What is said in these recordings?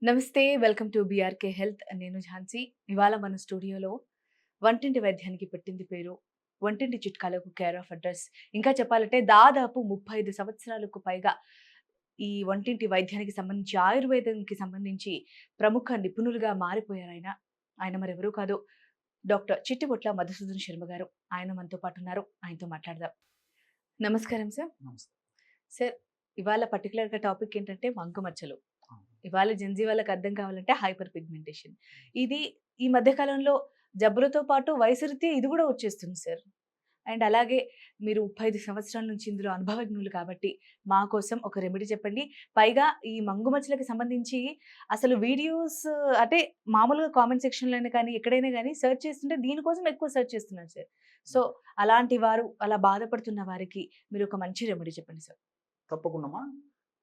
నమస్తే. Welcome to BRK health. నేను ఝాన్సీ. ఇవాళ మన స్టూడియోలో వంటింటి వైద్యానికి పెట్టింది పేరు. వంటింటి చిట్కాలకు కేర్ ఆఫ్ అడ్రెస్. ఇంకా చెప్పాలంటే దాదాపు 35 సంవత్సరాలకు పైగా ఈ వంటింటి వైద్యానికి సంబంధించి, ఆయుర్వేదంకి సంబంధించి ప్రముఖ నిపుణులుగా మారిపోయారాయన. ఆయన మరెవరూ కాదు, డాక్టర్ చిట్టిబొట్ల మధుసూదన్ శర్మ గారు. ఆయన మనతో పాటు ఉన్నారు. ఆయనతో మాట్లాడదాం. నమస్కారం సార్. నమస్తే. సార్, ఇవాళ పర్టిక్యులర్‌గా టాపిక్ ఏంటంటే మంకుమచ్చలు. అవును. ఇవాళ జెన్‌జీ వాళ్ళకి అర్థం కావాలంటే హైపర్ పిగ్మెంటేషన్. ఇది ఈ మధ్య కాలంలో జబ్బులతో పాటు వయసురీత్యా ఇది గూడా వచ్చేస్తుంది సార్. అండ్ అలాగే మీరు 35 సంవత్సరాల నుంచి ఇందులో అనుభవజ్ఞులు కాబట్టి మా కోసం ఒక రెమెడీ చెప్పండి. పైగా ఈ మంగుమచ్చలకి సంబంధించి అసలు వీడియోస్ అంటే మామూలుగా కామెంట్ సెక్షన్‌లోనే కానీ, ఎక్కడైనా గానీ సెర్చ్ చేస్తుంటే దీనికోసం ఎక్కువ సెర్చ్ చేస్తున్నారు సార్. సో, అలాంటి వారు అలా బాధపడుతున్న వారికి మీరు ఒక మంచి రెమెడీ చెప్పండి సార్. తప్పకుండామా.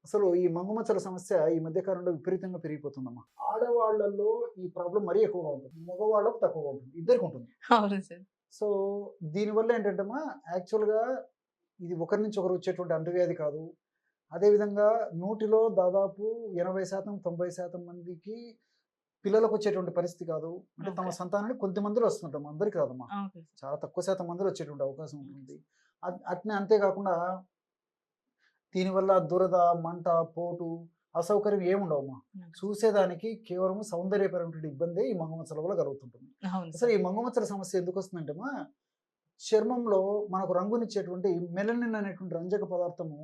అసలు ఈ మంగుమచ్చల సమస్య ఈ మధ్య కాలంలో విపరీతంగా పెరిగిపోతుందమ్మా. ఆడవాళ్ళలో ఈ ప్రాబ్లమ్ మరీ ఎక్కువగా ఉంటుంది. మగవాళ్ళకు తక్కువగా ఉంటుంది. ఇద్దరికి ఉంటుంది. అవును సార్. సో, దీనివల్ల ఏంటంటేమా యాక్చువల్‌గా ఇది ఒకరి నుంచి ఒకరు వచ్చేటువంటి అంటువ్యాధి కాదు. అదేవిధంగా నూటిలో దాదాపు 80% 90% మందికి పిల్లలకొచ్చేటువంటి పరిస్థితి కాదు. అంటే తమ ఓకే. సంతానానికి కొంతమందిలో వస్తుందమ్మా. అందరికి రాదమ్మా. Okay sir. చాలా తక్కువ శాతం మందిలో వచ్చేటువంటి అవకాశం ఉంటుంది. అట్నే అంతేకాకుండా దీనివల్ల దురద, మంట, పోటు, అసౌకర్యం ఏముండవమ్మా. ఓకే. చూసేదానికి కేవలం సౌందర్యపరమైనటువంటి ఇబ్బందే ఈ మంగుమచ్చల వల్ల కలుగుతుంటుంది. అవును అసలు సార్. ఈ మంగుమచ్చల సమస్య ఎందుకొస్తుందంటేమా, చర్మంలో మనకు రంగునిచ్చేటువంటి మెలనిన్ అనేటువంటి రంజక పదార్థము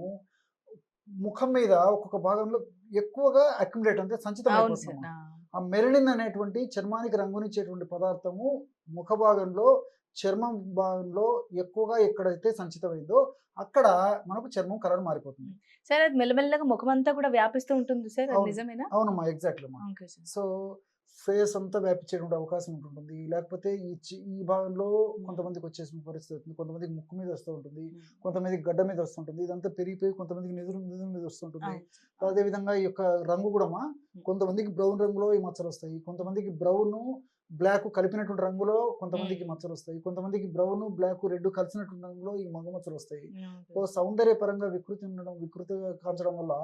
ముఖం మీద ఒక్కొక్క భాగంలో ఎక్కువగా అక్యుములేట్ అంటే సంచితం అవును సార్. అయిపోతుందమ్మా. ఆ! ఆ మెలనిన్ అనేటువంటి చర్మానికి రంగునిచ్చేటువంటి పదార్థము ముఖ భాగంలో, చర్మం భాగంలో ఎక్కువగా ఎక్కడైతే సంచితమైందో అక్కడ మనకు చర్మం కలర్ మారిపోతుంది. హ్మ్. సార్, అది మెల్లమెల్లగా ముఖమంతా కూడా వ్యాపిస్తూ ఉంటుంది సార్. అది అవును. నిజమేనా? అవునమ్మా. ఎగ్జాక్ట్‌లీ అమ్మా. Okay sir. సో, ఫేస్ అంతా వ్యాపించేటువంటి అవకాశం ఉంటుంటుంది. లేకపోతే ఈ భాగంలో హ్మ్. కొంతమందికొచ్చేసిన పరిస్థితి అవుతుంది. కొంతమందికి ముక్కు మీద వస్తూ ఉంటుంది. హ్మ్. కొంతమందికి గడ్డ మీద వస్తుంటుంది. ఇదంతా పెరిగిపోయి కొంతమందికి నుదురు మీద వస్తుంటుంది. అవును సార్. అదేవిధంగా ఈ యొక్క రంగు గూడమ్మా హ్మ్. కొంతమందికి బ్రౌన్ రంగులో ఈ మచ్చలొస్తాయి. కొంతమందికి బ్రౌను, బ్లాకు కలిపినటువంటి రంగులో కొంతమందికి హ్మ్. మచ్చలొస్తాయి. కొంతమందికి బ్రౌను, బ్లాకు, రెడ్ కలిసినటువంటి రంగులో ఈ మగ మచ్చలొస్తాయి. ఓకే. సో, సౌందర్యపరంగా వికృతిగా కాంచడం వల్ల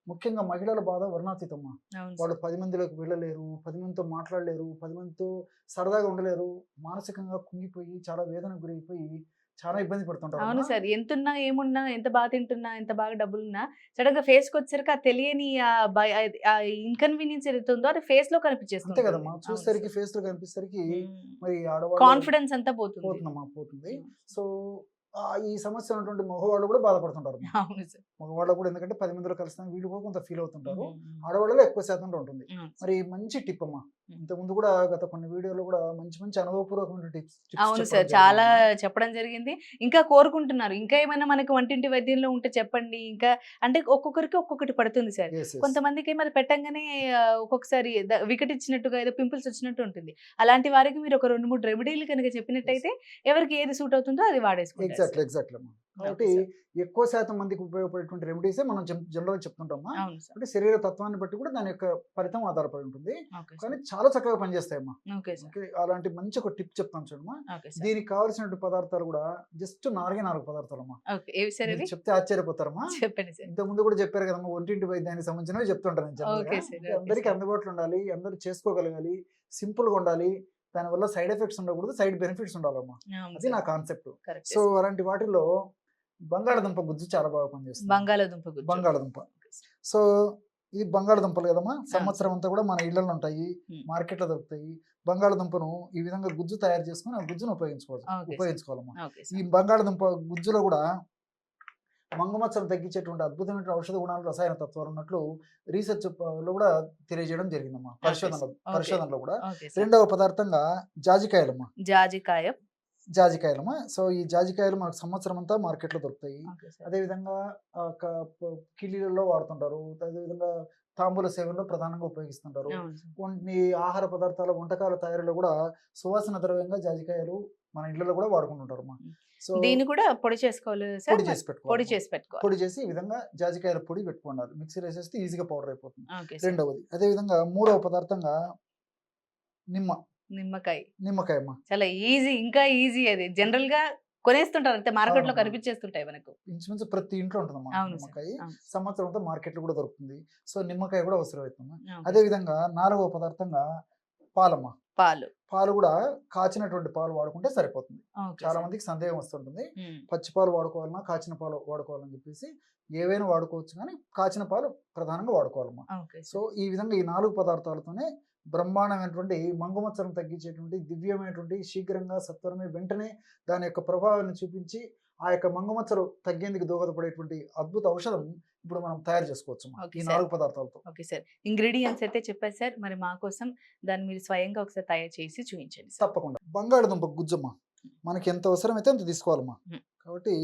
ముఖ్యంగా మహిళల బాధ వర్ణాతీతమ్మా. అవును వాళ్ళు సార్. 10 మందిలోకి వెళ్ళలేరు. 10 మందితో మాట్లాడలేరు. 10 మందితో సరదాగా ఉండలేరు. మానసికంగా కుంగిపోయి చాలా వేదనకు గురైపోయి చాలా ఇబ్బంది అవును పడుతుంటారమ్మా. సార్. ఎంతున్నా, ఏమున్నా, ఎంత బా తింటున్నా, ఎంత బాగా డబ్బులున్నా సడెన్‌గా ఫేస్‌కొచ్చేసరికి ఆ తెలియని ఇన్‌కన్వీనియన్స్ ఏదైతే ఉందో అది ఫేస్‌లో కనిపించేస్తూ అంతే ఉంటుంది. కదమ్మా. అవును చూసేసరికి సార్. ఫేస్‌లో కనిపిచ్చేసరికి హ్మ్. మరి ఆడవాళ్ళు కాన్ఫిడెన్స్ అంతా పోతుంది. పోతుందమ్మా పోతుంది. అవును. సో, ఈ సమస్య ఉన్నటువంటి మగవాళ్ళు కూడా బాధపడుతుంటారమ్మా. అవును సార్. మగవాళ్ళకి కూడా ఎందుకంటే 10 మందిలో కలిసినా వీళ్ళు కూడా కొంత ఫీల్ హ్మ్. అవుతుంటారు. హ్మ్. ఆడవాళ్ళలో ఎక్కువ శాతంలో ఉంటుంది. అవును సార్. మరి మంచి టిప్ అమ్మా. హ్మ్. ఇంతకుముందు కూడా గత కొన్ని వీడియోలో కూడా మంచి మంచి అనుభవపూర్వకమైన టిప్స్ అవును చెప్పడం సార్. చాలా జరిగిందమ్మా. చెప్పడం జరిగింది. ఇంకా కోరుకుంటున్నారు. ఇంకా ఏమైనా మనకు వంటింటి వైద్యంలో ఉంటే చెప్పండి. ఇంకా అంటే ఒక్కొక్కరికి ఒక్కొక్కటి పడుతుంది సార్. యెస్. యెస్. కొంతమందికేమో అది పెట్టంగానే ఒక్కొక్కసారి వికటిచ్చినట్టుగా ఏదో పింపుల్స్ వచ్చినట్టు ఉంటుంది. అలాంటి వారికి మీరు ఒక 2, 3 రెమెడీలు గనుక యెస్. చెప్పినట్టయితే ఎవరికి ఏది సూట్ అవుతుందో అది వాడేసుకుంటారు సార్. ఎగ్జాక్ట్‌లీ అమ్మా. ఓకే కాబట్టి సార్. ఎక్కువ శాతం మందికి ఉపయోగపడేటువంటి రెమెడీసే మనం జనరల్‌గా చెప్తుంటామా. అవును సార్. అంటే శరీర తత్వాన్ని బట్టి కూడా దాని యొక్క ఫలితం ఆధారపడి ఉంటుంది. ఓకే కానీ సార్. చాలా చక్కగా పనిచేస్తాయమ్మా. Okay sir. ఓకే. అలాంటి మంచి ఒక టిప్ చెప్తాను చూడమ్మా. Okay sir. దీనికి కావాల్సినటువంటి పదార్థాలు కూడా జస్ట్ 4 పదార్థాలమ్మా. ఓకే. ఏవి సార్ మీరు అవి? చెప్తే ఆశ్చర్యపోతారమ్మా. చెప్పండి సార్. ఇంతకుముందు కూడా చెప్పారు కదమ్మా! ఒంటింటి వైద్యానికి సంబంధించినవి చెప్తుంటాను నేను జనరల్‌గా. Okay sir. అంటే ఓకే అందరికి సార్. అందుబాటులో ఉండాలి. అందరూ చేసుకోగలగాలి. సింపుల్‌గా ఉండాలి. దానివల్ల సైడ్ ఎఫెక్ట్స్ ఉండకూడదు. సైడ్ బెనిఫిట్స్ ఉండాలమ్మా. అవును అది సార్. నా కాన్సెప్ట్. కరెక్టే సో, సార్. అలాంటి వాటిల్లో బంగాళాదుంప గుజ్జు చాలా బాగా పనిచేస్తుందమ్మా. బంగాళాదుంప గుజ్జు. బంగాళాదుంప. Okay sir. సో, ఇది బంగాళాదుంపలు కదమ్మా! అవును సంవత్సరం సార్. అంతా కూడా మన ఇళ్లల్లో ఉంటాయి. హ్మ్. మార్కెట్‌లో దొరుకుతాయి. బంగాళాదుంపను ఈ విధంగా గుజ్జు తయారు చేసుకొని, ఆ గుజ్జును ఓకే సార్. ఉపయోగించుకోవాలమ్మా. ఓకే ఈ సార్. బంగాళాదుంప గుజ్జులో కూడా మంగమచ్చలను తగ్గించేటువంటి అద్భుతమైన ఔషధ గుణాలు, రసాయన తత్వాలు ఉన్నట్లు రీసెర్చ్ లో కూడా తెలియజేయడం జరిగిందమ్మా. Okay sir. ఓకే. పరిశోధనలో కూడా. Okay sir. రెండవ పదార్థంగా జాజికాయలమ్మా. జాజికాయ. జాజికాయలమ్మా. సో, ఈ జాజికాయలు మనకు సంవత్సరం అంతా మార్కెట్‌లో దొరుకుతాయి. Okay sir. అదేవిధంగా ఆహ్, క ప కిళ్ళిలలో వాడుతుంటారు. అదేవిధంగా తాంబూల సేవనలో ప్రధానంగా ఉపయోగిస్తుంటారు. అవును సార్. కొన్ని ఆహార పదార్థాల వంటకాల తయారీలో కూడా సువాసన ద్రవ్యంగా జాజికాయలు మన ఇళ్లలో కూడా వాడుకుంటుంటారమ్మా. హ్మ్. సో, దీన్ని కూడా పొడి చేసుకోవాలి సార్? పొడి చేసి పొడి పెట్టుకోవాలమ్మా. చేసి పెట్టుకోవాలి. పొడి చేసి ఈ విధంగా జాజికాయల పొడి పెట్టుకోండాలి. మిక్సీలో ఏసేస్తే ఈజీగా పౌడర్ అయిపోతుంది. Okay sir. రెండవది. అదేవిధంగా మూడవ పదార్థంగా నిమ్మ నిమ్మకాయ. నిమ్మకాయమ్మ. చాలా ఈజీ. ఇంకా ఈజీ అది. జనరల్‌గా కొనేస్తుంటారు అంతే, మార్కెట్ లో అవునమ్మా. కనిపించేస్తుంటాయి మనకు. ఇంచుమించు ప్రతి ఇంట్లో ఉంటుందమ్మా అవును సార్. నిమ్మకాయ. అవును. సంవత్సరంతో మార్కెట్‌లో కూడా దొరుకుతుంది. సో, నిమ్మకాయ కూడా అవసరం అవుతుందమ్మా. ఓకే అదే సార్. విధంగా నాలుగవ పదార్థంగా పాలమ్మ. పాలు. పాలు కూడా కాచినటువంటి పాలు వాడుకుంటే సరిపోతుంది. ఓకే చాలా సార్. మందికి సందేహం వస్తుంటుంది. ఉమ్. పచ్చి పాలు వాడుకోవాలన్నా, కాచిన పాలు వాడుకోవాలని చెప్పేసి ఏవైనా వాడుకోవచ్చు కానీ కాచిన పాలు ప్రధానంగా వాడుకోవాలమ్మా. Okay so, sir. ఈ విధంగా ఈ 4 పదార్థాలతోనే బ్రహ్మాండమైనటువంటి మంగుమచ్చలను తగ్గించేటువంటి దివ్యమైనటువంటి శీఘ్రంగా సత్వరమే వెంటనే దాని యొక్క ప్రభావాన్ని చూపించి ఆ యొక్క మంగుమచ్చలు తగ్గేందుకు దోహదపడేటువంటి అద్భుత ఔషధం ఇప్పుడు మనం తయారు చేసుకోవచ్చమ్మా ఓకే ఈ సార్. 4 పదార్థాలతో. Okay sir. ఇంగ్రీడియంట్స్ అయితే చెప్పారు సార్. మరి మా కోసం దాన్ని మీరు స్వయంగా ఒకసారి తయారు చేసి చూపించండి సార్. తప్పకుండా. బంగాళదుంప గుజ్జమ్మా. మనకి ఎంత అవసరమైతే అంత తీసుకోవాలమ్మా. హ్మ్. కాబట్టి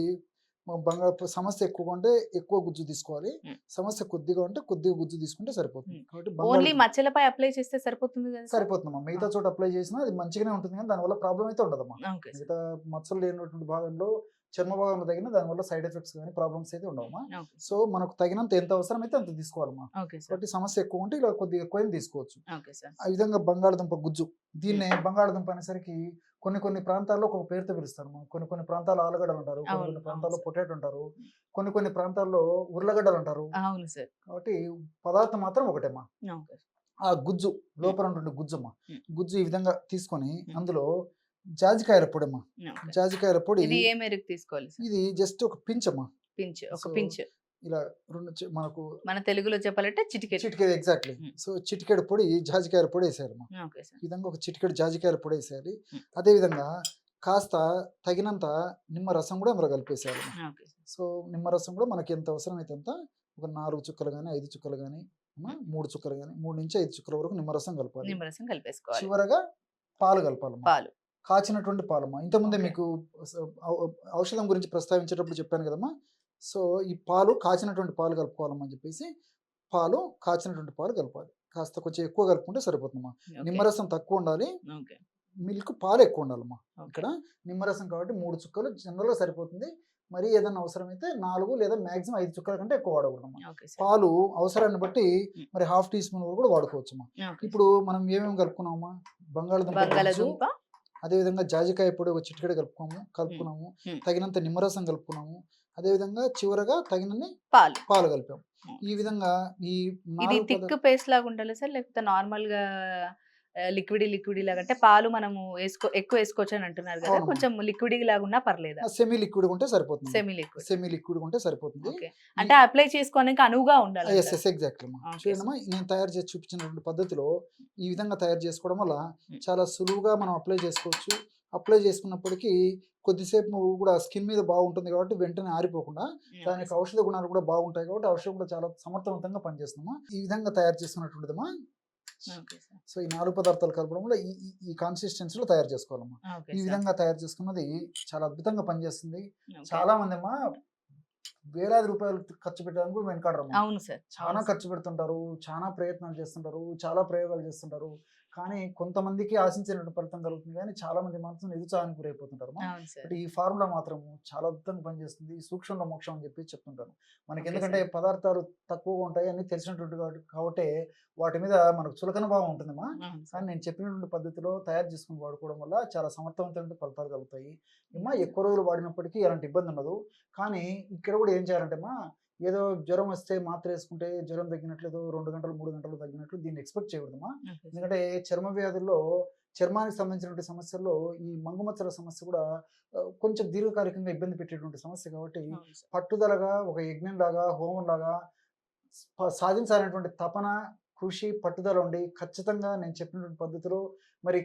బంగాళ సమస్య ఎక్కువగా ఉంటే ఎక్కువ గుజ్జు తీసుకోవాలి. హ్మ్. సమస్య కొద్దిగా ఉంటే కొద్దిగా గుజ్జు తీసుకుంటే సరిపోతుంది. హ్మ్. కాబట్టి ఓన్లీ బంగాళదుంప మచ్చలపై అప్లై చేస్తే సరిపోతుంది కదా సార్? సరిపోతుందమ్మా. మిగతా చోట అప్లై చేసినా అది మంచిగానే ఉంటుంది కానీ దానివల్ల ప్రాబ్లమ్ అయితే ఉండదమ్మా. Okay sir. మిగతా మచ్చలు లేనటువంటి భాగంలో చర్మ భాగంలో తగిన దానివల్ల సైడ్ ఎఫెక్ట్స్ కానీ ప్రాబ్లమ్స్ అయితే ఉండవమ్మా. ఓకే. సో, మనకు తగినంత ఎంత అవసరమైతే అంత తీసుకోవాలమ్మా. Okay sir. కాబట్టి సమస్య ఎక్కువ ఉంటే ఇలా కొద్దిగా ఎక్కువైనా తీసుకోవచ్చు. Okay sir. ఆ విధంగా బంగాళదుంప గుజ్జు. దీన్నే బంగాళదుంప అనేసరికి కొన్ని ప్రాంతాల్లో ఒక పేరుతో పిలుస్తారమ్మా. కొన్ని ప్రాంతాల్లో ఆలుగడ్డలు అంటారు. అవును. కొన్ని అవును ప్రాంతాల్లో సార్. పొటాటో అంటారు. కొన్ని ప్రాంతాల్లో ఉర్లగడ్డలు అంటారు. అవును సార్. కాబట్టి పదార్థం మాత్రం ఒకటేమ్మా. ఓకే. ఆ గుజ్జు లోపల ఉన్నటువంటి గుజ్జమ్మా. హ్మ్. గుజ్జు ఈ విధంగా తీసుకొని హ్మ్. అందులో జాజికాయల పొడమ్మా. ఓకే. జాజికాయల పొడి ఇది ఏ మేరకు తీసుకోవాలి సార్? ఇది జస్ట్ ఒక పించమ్మా. పించ్. ఒక సో, పించ్. ఇలా 2 మనకు మన తెలుగులో చెప్పాలంటే చిటికెడు. చిటికెడు ఎగ్జాక్ట్‌లీ. హ్మ్. సో, చిటికెడు పొడి జాజికాయల పొడి ఏసేయాలమ్మా. Okay sir. ఈ విధంగా ఒక చిటికెడు జాజికాయల పొడి ఏసేయాలి. హ్మ్. అదే విధంగా కాస్త తగినంత నిమ్మరసం కూడా అందులో కలిపేసేయాలమ్మా. Okay sir. సో, నిమ్మరసం కూడా మనకి ఎంత అవసరమైతే అంత ఒక 4 చుక్కలు గాని, 5 చుక్కలు గాని, 3 చుక్కలు గాని, 3-5 చుక్కల వరకు నిమ్మరసం కలపాలి. నిమ్మరసం కలిపేసుకోవాలి. చివరగా పాలు కలపాలమ్మా. పాలు. కాచినటువంటి పాలమ్మా. ఇంతకుముందే ఓకే. మీకు ఔషధం గురించి ప్రస్తావించేటప్పుడు చెప్పాను కదమ్మా. సో, ఈ పాలు కాచినటువంటి పాలు కలుపుకోవాలమ్మా అని చెప్పేసి కాచినటువంటి పాలు కలపాలి. కాస్త కొంచెం ఎక్కువ కలుపుకుంటే సరిపోతుందమ్మా. ఓకే. నిమ్మరసం తక్కువ ఉండాలి. ఓకే. మిల్క్ పాలు ఎక్కువ ఉండాలమ్మా. ఓకే. ఇక్కడ నిమ్మరసం కాబట్టి 3 చుక్కలు జనరల్‌గా సరిపోతుంది. మరి ఏదైనా అవసరమైతే 4 లేదా మాక్సిమం 5 చుక్కల కంటే ఎక్కువ వాడకూడదమ్మా. Okay sir. పాలు అవసరాన్ని బట్టి హ్మ్. మరి హాఫ్ టీ స్పూన్ వరకు కూడా వాడుకోవచ్చమ్మా. ఓకే. ఇప్పుడు మనం ఏమేమి కలుపుకున్నామమ్మా? బంగాళదుంప గుజ్జు, బంగాళాదుంప. అదేవిధంగా జాజికాయ పొడి ఒక చిటికెడు కలుపుకున్నాము. హ్మ్. తగినంత నిమ్మరసం కలుపుకున్నాము. అదేవిధంగా చివరగా తగినన్ని పాలు. పాలు కలిపాము. ఓకే ఈ సార్. విధంగా ఈ ఇది 4 థిక్ పేస్ట్ లాగా ఉండాలా సార్? లేకపోతే నార్మల్‌గా లిక్విడీ లాగా, అంటే పాలు మనము ఎక్కువ ఏసుకోవచ్చు అని అంటున్నారు కదా! అవునమ్మా. కొంచెం లిక్విడీ లాగా ఉన్నా పర్లేదా? సెమీ లిక్విడ్‌గా ఉంటే సరిపోతుంది. Semi liquid. సెమీ లిక్విడ్‌గా ఉంటే సరిపోతుంది. ఓకే. ఈ అంటే అప్లై చేసుకోవడానికి అనువుగా యెస్. ఉండాలంటారు. యెస్. ఎగ్జాక్ట్‌లీ అమ్మా. ఓకే చూడండమ్మా సార్. నేను తయారు చేసి చూపించినటువంటి పద్ధతిలో ఈ విధంగా తయారు చేసుకోవడం వల్ల హ్మ్. చాలా సులువుగా మనం అప్లై చేసుకోవచ్చు. అప్లై చేసుకున్నప్పటికీ కొద్దిసేపు కూడా స్కిన్ మీద బాగుంటుంది కాబట్టి వెంటనే ఆరిపోకుండా దాని ఓకే యొక్క సార్. ఔషధ గుణాలు కూడా బాగుంటాయి కాబట్టి ఔషధం కూడా చాలా సమర్థవంతంగా పనిచేస్తుందమ్మా. ఈ విధంగా తయారు చేసుకున్నటువంటిదమ్మా. Okay sir. సో, ఈ 4 పదార్థాలు కలపడం వల్ల ఈ ఈ ఈ కన్సిస్టెన్సీలో తయారు చేసుకోవాలమ్మా. ఓకే ఈ సార్. విధంగా తయారు చేసుకున్నది చాలా అద్భుతంగా పనిచేస్తుంది. ఓకే. చాలా మందమ్మా వేలాది రూపాయలు ఖర్చు పెట్టడానికి కూడా వెనకాడరమ్మా. అవును సార్. చాలా అవును సార్. ఖర్చు పెడుతుంటారు. చాలా ప్రయత్నాలు చేస్తుంటారు. చాలా ప్రయోగాలు చేస్తుంటారు. కానీ కొంతమందికి ఆశించినటువంటి ఫలితం కలుగుతుంది కానీ చాలా మంది మాత్రం నిరుత్సాహానికి గురైపోతుంటారమ్మా. అవును సార్. బట్ ఈ ఫార్ములా మాత్రం చాలా అద్భుతంగా పనిచేస్తుంది. సూక్ష్మంలో మోక్షం అని చెప్పి చెప్తుంటాను. మనకి ఓకే ఎందుకంటే సార్. పదార్థాలు తక్కువగా ఉంటాయి అన్నీ తెలిసినటువంటి కాబట్టే వాటి మీద మనకు చులకన భావం ఉంటుందమ్మా. అవును కానీ సార్. నేను చెప్పినటువంటి పద్ధతిలో తయారు చేసుకొని వాడుకోవడం వల్ల చాలా సమర్థవంతమైన ఫలితాలు కలుగుతాయి. ఏమ్మా ఓకే సార్. ఎక్కువ రోజులు వాడినప్పటికీ ఎలాంటి ఇబ్బంది ఉండదు. కానీ ఇక్కడ కూడా ఏం చేయాలంటే అమ్మా ఏదో జ్వరం వస్తే మాత్ర వేసుకుంటే జ్వరం తగ్గినట్లేదో 2 గంటలు 3 గంటలు తగ్గినట్లు దీన్ని ఎక్స్‌పెక్ట్ చేయకూడదమ్మా. Okay sir. ఎందుకంటే చర్మ వ్యాధుల్లో చర్మానికి సంబంధించినటువంటి సమస్యల్లో ఈ మంగుమచ్చల సమస్య కూడా కొంచెం దీర్ఘకాలికంగా ఇబ్బంది పెట్టేటువంటి సమస్య కాబట్టి అవును సార్. పట్టుదలగా ఒక యజ్ఞంలాగా, హోమంలాగా సాధించాలనేటువంటి తపన, కృషి, పట్టుదల ఉండి ఖచ్చితంగా నేను చెప్పినటువంటి పద్ధతిలో మరి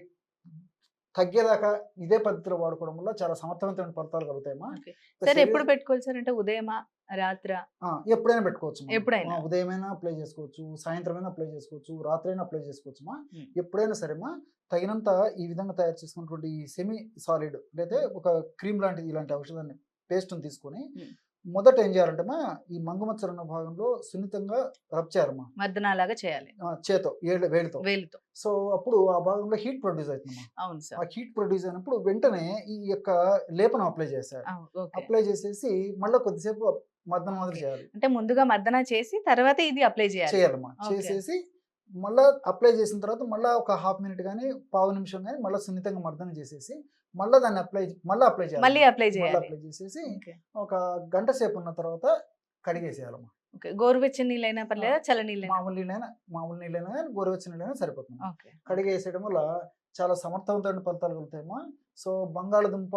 తగ్గేదాకా ఇదే పద్ధతిలో వాడుకోవడం వల్ల చాలా సమర్థవంతమైన ఫలితాలు కలుగుతాయమ్మా. ఓకే. ఇక సార్ ఎప్పుడు శరీర పెట్టుకోవాలి సార్? అంటే ఉదయమా? రాత్రా? ఎప్పుడైనా పెట్టుకోవచ్చమ్మా. ఎప్పుడైనా? ఉదయమైనా అప్లై చేసుకోవచ్చు, సాయంత్రమైనా అప్లై చేసుకోవచ్చు, రాత్రైనా అప్లై చేసుకోవచ్చమ్మా. హ్మ్. ఎప్పుడైనా సరేమ్మా తగినంత ఈ విధంగా తయారు చేసుకున్నటువంటి ఈ సెమీ సాలిడ్ లేదా ఒక క్రీమ్ లాంటిది ఇలాంటి ఔషధాన్ని పేస్ట్‌ని తీసుకొని హ్మ్. మొదట ఏం చేయాలంటేమ్మా ఈ మంగుమచ్చలు ఉన్న భాగంలో సున్నితంగా రబ్ చేయాలమ్మా. మర్దనాలాగా చేయాలి. చేత్తో వేలితో. వేలుతో. సో, అప్పుడు ఆ భాగంలో హీట్ ప్రొడ్యూస్ అవుతుందమ్మా. అవును ఆ సార్. హీట్ ప్రొడ్యూస్ అయినప్పుడు వెంటనే ఈ యొక్క లేపనం అప్లై చేసేయాలి. అవును. ఓకే. అప్లై చేసేసి మళ్ళా కొద్దిసేపు మర్దన మాదిరి ఓకే. చేయాలి. అంటే ముందుగా మర్దన చేసి తర్వాత ఇది అప్లై చేయాలి. చేయాలమ్మా. ఓకే. చేసేసి మళ్ళా అప్లై చేసిన తర్వాత మళ్ళా ఒక హాఫ్ మినిట్ గాని, పావు నిమిషం గాని మళ్ళా సున్నితంగా మర్దన చేసేసి మళ్ళీ దాన్ని మళ్ళీ అప్లై మళ్ళీ చేయాలి. అప్లై మళ్ళీ చేయాలి. అప్లై చేసేసి ఓకే. ఒక గంట సేపు ఉన్న తర్వాత కడిగేసేయాలమ్మా. ఓకే. గోరువెచ్చని నీళ్ళైనా పర్లేదా? చల్ల నీళ్ళైనా? మామూలు నీళ్ళైనా కానీ గోరువెచ్చని నీళ్ళైనా సరిపోతుంది. ఓకే. కడిగేసేయడం వల్ల చాలా సమర్థవంతమైన ఫలితాలు కలుగుతాయమ్మా. సో బంగాళదుంప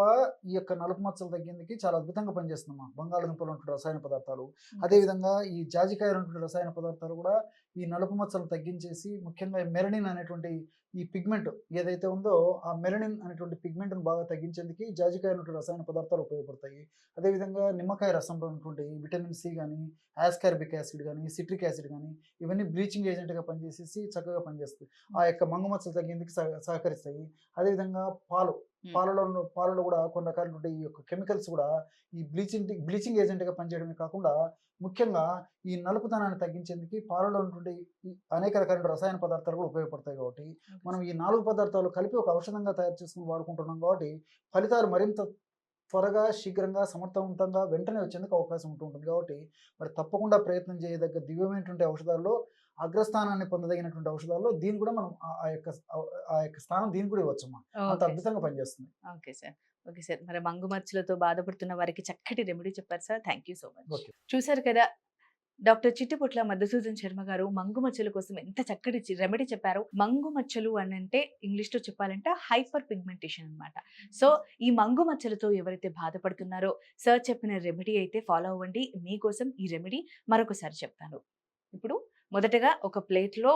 ఈ యొక్క నలుపు మచ్చలు తగ్గేందుకు చాలా అద్భుతంగా పనిచేస్తుందమ్మా. బంగాళదుంపలో ఉంటున్న రసాయన పదార్థాలు, అదేవిధంగా ఈ జాజికాయలో ఉంటున్న రసాయన పదార్థాలు కూడా ఈ నలుపు మచ్చలు తగ్గించేసి, ముఖ్యంగా మెలనిన్ అనేటువంటి ఈ పిగ్మెంట్ ఏదైతే ఉందో ఆ మెలనిన్ అనేటువంటి పిగ్మెంట్ను బాగా తగ్గించేందుకు జాజికాయలో ఉంటున్న రసాయన పదార్థాలు ఉపయోగపడతాయి. అదేవిధంగా నిమ్మకాయ రసంలో ఉన్నటువంటి విటమిన్ సి కానీ, ఆస్కార్బిక్ యాసిడ్ కానీ, సిట్రిక్ యాసిడ్ కానీ ఇవన్నీ బ్లీచింగ్ ఏజెంట్గా పనిచేసేసి చక్కగా పనిచేస్తాయి. ఆ యొక్క మంగు మచ్చలు తగ్గేందుకు సహకరిస్తాయి. అదేవిధంగా పాలలో కూడా కొన్ని రకాలైనటువంటి ఈ యొక్క కెమికల్స్ కూడా ఈ బ్లీచింగ్ ఏజెంట్గా పనిచేయడమే కాకుండా, ముఖ్యంగా ఈ నలుపుతనాన్ని తగ్గించేందుకు పాలలో ఉన్నటువంటి ఈ అనేక రకాల రసాయన పదార్థాలు కూడా ఉపయోగపడతాయి. కాబట్టి మనం ఈ 4 పదార్థాలు కలిపి ఒక ఔషధంగా తయారు చేసుకుని వాడుకుంటున్నాం. కాబట్టి ఫలితాలు మరింత త్వరగా, శీఘ్రంగా, సమర్థవంతంగా వెంటనే వచ్చేందుకు అవకాశం ఉంటుంది. కాబట్టి మరి తప్పకుండా ప్రయత్నం చేయదగ్గ దివ్యమైనటువంటి ఔషధాల్లో, అగ్రస్థానాన్ని పొందదగినటువంటి ఔషధాల్లో దీన్ని కూడా మనం ఆ యొక్క స్థానం దీన్ని కూడా ఇవ్వచ్చమ్మా. అంత ఓకే. అద్భుతంగా పనిచేస్తుంది. Okay sir. Okay sir. మరి మంగు మచ్చలతో బాధపడుతున్న వారికి చక్కటి రెమెడీ చెప్పారు sir. Thank you so much. Okay. చూసారు కదా, డాక్టర్ చిట్టిపుట్ల మధుసూదన్ శర్మ గారు మంగు మచ్చల కోసం ఎంత చక్కటి రెమెడీ చెప్పారు. మంగు మచ్చలు అని అంటే ఇంగ్లీష్లో చెప్పాలంటే హైపర్ పిగ్మెంటేషన్ అన్నమాట. సో ఈ మంగు మచ్చలతో ఎవరైతే బాధపడుతున్నారో సార్ చెప్పిన రెమెడీ అయితే ఫాలో అవ్వండి. మీకోసం ఈ రెమెడీ మరొకసారి చెప్తాను. ఇప్పుడు మొదటగా ఒక ప్లేట్లో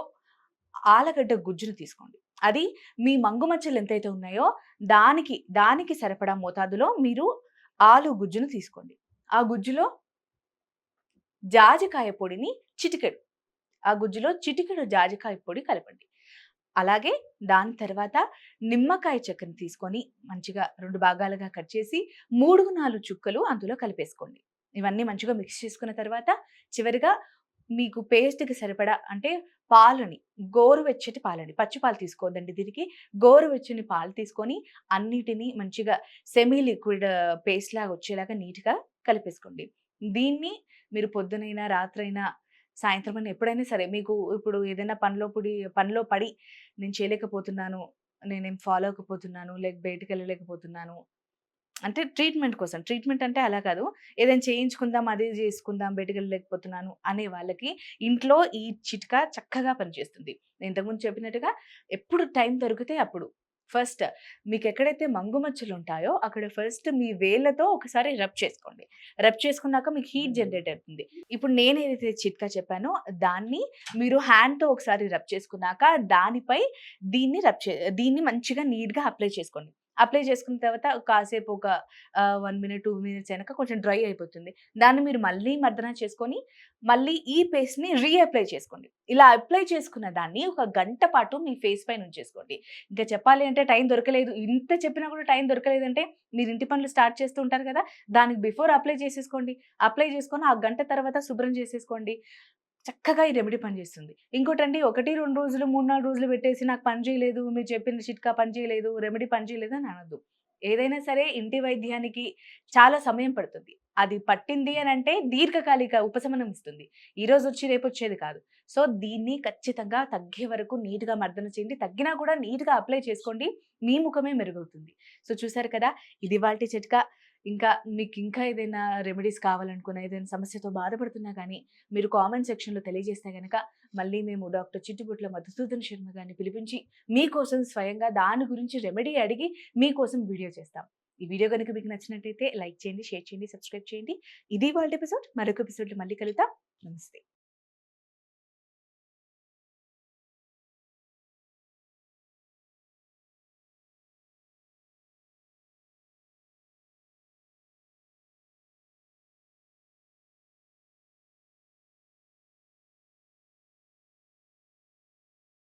ఆలగడ్డ గుజ్జును తీసుకోండి. అది మీ మంగు మచ్చలు ఎంతైతే ఉన్నాయో దానికి సరిపడా మోతాదులో మీరు ఆలు గుజ్జును తీసుకోండి. ఆ గుజ్జులో జాజికాయ పొడిని చిటికెడు జాజికాయ పొడి కలపండి. అలాగే దాని తర్వాత నిమ్మకాయ చెక్కని తీసుకొని మంచిగా 2 భాగాలుగా కట్ చేసి 3-4 చుక్కలు అందులో కలిపేసుకోండి. ఇవన్నీ మంచిగా మిక్స్ చేసుకున్న తర్వాత చివరిగా మీకు పేస్ట్కి సరిపడా అంటే గోరువెచ్చటి పాలని, పచ్చి పాలు తీసుకోవద్దండి దీనికి. గోరువెచ్చని పాలు తీసుకొని అన్నిటినీ మంచిగా సెమీ లిక్విడ్ పేస్ట్ లాగా వచ్చేలాగా నీట్గా కలిపేసుకోండి. దీన్ని మీరు పొద్దునైనా, రాత్రైనా, సాయంత్రం అయినా ఎప్పుడైనా సరే, మీకు ఇప్పుడు ఏదైనా పనిలో పడి నేను చేయలేకపోతున్నాను, నేనేం ఫాలో అవ్వకపోతున్నాను, బయటికి వెళ్ళలేకపోతున్నాను అంటే ట్రీట్మెంట్ అంటే అలా కాదు, ఏదైనా చేయించుకుందాం, అది చేసుకుందాం, బయటికి వెళ్ళలేకపోతున్నాను అనే వాళ్ళకి ఇంట్లో ఈ చిట్కా చక్కగా పనిచేస్తుంది. నేను ఇంతకుముందు చెప్పినట్టుగా ఎప్పుడు టైం దొరికితే అప్పుడు ఫస్ట్ మీకు ఎక్కడైతే మంగు మచ్చలు ఉంటాయో అక్కడ ఫస్ట్ మీ వేళ్ళతో ఒకసారి రబ్ చేసుకోండి. రబ్ చేసుకున్నాక మీకు హీట్ జనరేట్ అవుతుంది. ఇప్పుడు నేను ఏదైతే చిట్కా చెప్పానో దాన్ని మీరు హ్యాండ్తో ఒకసారి రబ్ చేసుకున్నాక దానిపై దీన్ని మంచిగా నీట్గా అప్లై చేసుకోండి. అప్లై చేసుకున్న తర్వాత కాసేపు ఒక 1 మినిట్ 2 మినిట్స్ అయినాక కొంచెం డ్రై అయిపోతుంది. దాన్ని మీరు మళ్ళీ మర్దన చేసుకొని మళ్ళీ ఈ పేస్ట్ని రీఅప్లై చేసుకోండి. ఇలా అప్లై చేసుకున్న దాన్ని ఒక గంట పాటు మీ ఫేస్ పైన ఉంచేసుకోండి. ఇంకా చెప్పాలి అంటే టైం దొరకలేదు, ఇంత చెప్పినా కూడా టైం దొరకలేదంటే మీరు ఇంటి పనులు స్టార్ట్ చేస్తూ ఉంటారు కదా, దానికి బిఫోర్ అప్లై చేసేసుకోండి. అప్లై చేసుకొని ఆ గంట తర్వాత శుభ్రం చేసేసుకోండి. చక్కగా ఈ రెమెడీ పనిచేస్తుంది. ఇంకోటండి, 1, 2 రోజులు, 3, 4 రోజులు పెట్టేసి నాకు పని చేయలేదు, మీరు చెప్పిన చిట్కా పని చేయలేదు, రెమెడీ పని చేయలేదు అని అనొద్దు. ఏదైనా సరే ఇంటి వైద్యానికి చాలా సమయం పడుతుంది. అది పట్టింది అని అంటే దీర్ఘకాలిక ఉపశమనం ఇస్తుంది. ఈరోజు వచ్చి రేపు వచ్చేది కాదు. సో దీన్ని ఖచ్చితంగా తగ్గే వరకు నీట్గా మర్దన చేయండి. తగ్గినా కూడా నీట్గా అప్లై చేసుకోండి. మీ ముఖమే మెరుగవుతుంది. సో చూసారు కదా, ఇది ఇవాల్టి చిట్కా. మీకు ఇంకా ఏదైనా రెమెడీస్ కావాలనుకున్నా, ఏదైనా సమస్యతో బాధపడుతున్నా కానీ మీరు కామెంట్ సెక్షన్లో తెలియజేస్తే కనుక మళ్ళీ మేము డాక్టర్ చిట్టిపుట్ల మధుసూదన్ శర్మ గారిని పిలిపించి మీకోసం స్వయంగా దాని గురించి రెమెడీ అడిగి మీకోసం వీడియో చేస్తాం. ఈ వీడియో కనుక మీకు నచ్చినట్టయితే లైక్ చేయండి, షేర్ చేయండి, సబ్స్క్రైబ్ చేయండి. ఇది ఇవాల్టి ఎపిసోడ్. మరొక ఎపిసోడ్లో మళ్ళీ కలుద్దాం. నమస్తే.